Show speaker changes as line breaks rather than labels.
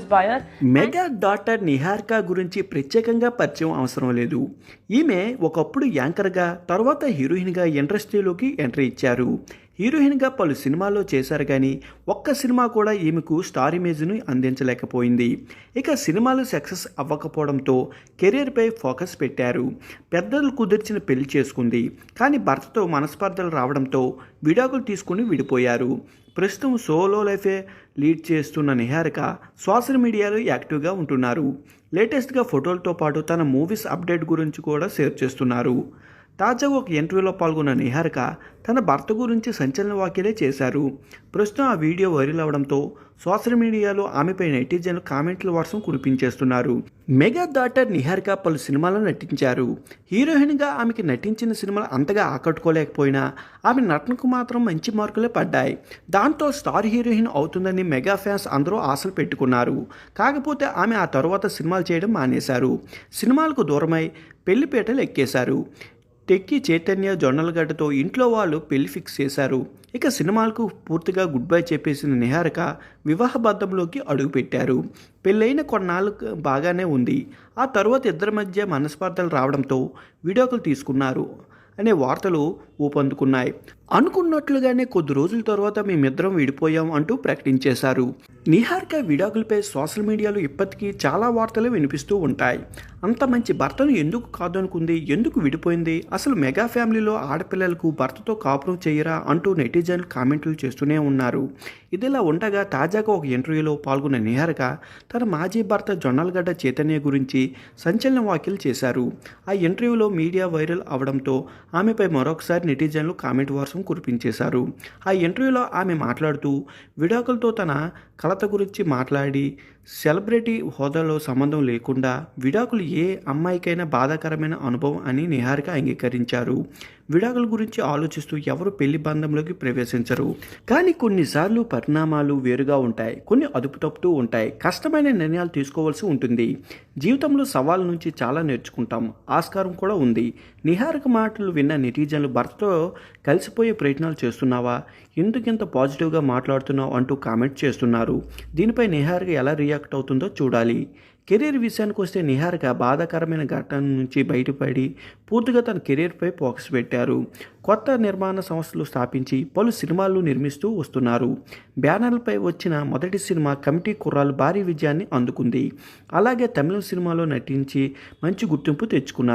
buyer.
Mega daughter Niharika గురించి ప్రత్యేకంగా పరిచయం అవసరం లేదు. ఈమె ఒకప్పుడు యాంకర్గా, తర్వాత హీరోయిన్గా ఇండస్ట్రీలోకి ఎంట్రీ ఇచ్చారు. హీరోయిన్గా పలు సినిమాల్లో చేశారు కానీ ఒక్క సినిమా కూడా ఈమెకు స్టార్ ఇమేజ్ను అందించలేకపోయింది. ఇక సినిమాలు సక్సెస్ అవ్వకపోవడంతో కెరీర్పై ఫోకస్ పెట్టారు. పెద్దలు కుదిర్చిన పెళ్లి చేసుకుంది. కానీ భర్తతో మనస్పర్ధలు రావడంతో విడాకులు తీసుకుని విడిపోయారు. ప్రస్తుతం సోలో లైఫే లీడ్ చేస్తున్న నిహారిక సోషల్ మీడియాలో యాక్టివ్గా ఉంటున్నారు. లేటెస్ట్గా ఫోటోలతో పాటు తన మూవీస్ అప్డేట్ గురించి కూడా షేర్ చేస్తున్నారు. తాజాగా ఒక ఇంటర్వ్యూలో పాల్గొన్న నిహారిక తన భర్త గురించి సంచలన వ్యాఖ్యలే చేశారు. ప్రస్తుతం ఆ వీడియో వైరల్ అవడంతో సోషల్ మీడియాలో ఆమెపై నెటిజన్లు కామెంట్ల వర్షం కురిపించేస్తున్నారు. మెగా డాటర్ నిహారిక పలు సినిమాల్లో నటించారు. హీరోయిన్గా ఆమెకి నటించిన సినిమాలు అంతగా ఆకట్టుకోలేకపోయినా ఆమె నటనకు మాత్రం మంచి మార్కులే పడ్డాయి. దాంతో స్టార్ హీరోయిన్ అవుతుందని మెగా ఫ్యాన్స్ అందరూ ఆశలు పెట్టుకున్నారు. కాకపోతే ఆమె ఆ తర్వాత సినిమాలు చేయడం మానేశారు. సినిమాలకు దూరమై పెళ్లిపీటలు ఎక్కేశారు. టెక్కీ చైతన్య జొన్నలగడ్డతో ఇంట్లో వాళ్ళు పెళ్లి ఫిక్స్ చేశారు. ఇక సినిమాలకు పూర్తిగా గుడ్ బై చెప్పేసిన నిహారిక వివాహ బంధంలోకి అడుగుపెట్టారు. పెళ్ళైన కొన్నాళ్ళు బాగానే ఉంది. ఆ తర్వాత ఇద్దరి మధ్య మనస్పర్ధలు రావడంతో విడాకులు తీసుకున్నారు అనే వార్తలు ఊపందుకున్నాయి. అనుకున్నట్లుగానే కొద్ది రోజుల తర్వాత మేమిద్దరం విడిపోయాం అంటూ ప్రకటించేశారు. నిహారిక విడాకులపై సోషల్ మీడియాలో ఇప్పటికీ చాలా వార్తలు వినిపిస్తూ ఉంటాయి. అంత మంచి భర్తను ఎందుకు కాదనుకుంది, ఎందుకు విడిపోయింది, అసలు మెగా ఫ్యామిలీలో ఆడపిల్లలకు భర్తతో కాపురం చేయరా అంటూ నెటిజన్లు కామెంట్లు చేస్తూనే ఉన్నారు. ఇదిలా ఉండగా తాజాగా ఒక ఇంటర్వ్యూలో పాల్గొన్న నిహారిక తన మాజీ భర్త జొన్నలగడ్డ చైతన్య గురించి సంచలన వ్యాఖ్యలు చేశారు. ఆ ఇంటర్వ్యూలో మీడియా వైరల్ అవడంతో ఆమెపై మరొకసారి నెటిజన్లు కామెంట్ వర్షం కురిపించేశారు. ఆ ఇంటర్వ్యూలో ఆమె మాట్లాడుతూ విడాకులతో తన కలత గురించి మాట్లాడి సెలబ్రిటీ హోదాలో సంబంధం లేకుండా విడాకులు ఏ అమ్మాయికైనా బాధాకరమైన అనుభవం అని నిహారిక అంగీకరించారు. విడాకుల గురించి ఆలోచిస్తూ ఎవరు పెళ్లి బంధంలోకి ప్రవేశించరు. కానీ కొన్నిసార్లు పరిణామాలు వేరుగా ఉంటాయి. కొన్ని అదుపు తప్పుతూ ఉంటాయి. కష్టమైన నిర్ణయాలు తీసుకోవాల్సి ఉంటుంది. జీవితంలో సవాళ్ళ నుంచి చాలా నేర్చుకుంటాం. ఆస్కారం కూడా ఉంది. నిహారిక మాటలు విన్న నెటిజన్లు భర్తతో కలిసిపోయే ప్రయత్నాలు చేస్తున్నావా, ఎందుకింత పాజిటివ్గా మాట్లాడుతున్నావు అంటూ కామెంట్ చేస్తున్నారు. దీనిపై నిహారిక ఎలా రియాక్ట్ అవుతుందో చూడాలి. కెరీర్ విషయానికి వస్తే నిహారిక బాధాకరమైన ఘటన నుంచి బయటపడి పూర్తిగా తన కెరీర్పై ఫోకస్ పెట్టారు. కొత్త నిర్మాణ సంస్థలు స్థాపించి పలు సినిమాలు నిర్మిస్తూ వస్తున్నారు. బ్యానర్లపై వచ్చిన మొదటి సినిమా కమిటీ కుర్రాలు భారీ విజయాన్ని అందుకుంది. అలాగే తమిళ సినిమాలో నటించి మంచి గుర్తింపు తెచ్చుకున్నారు.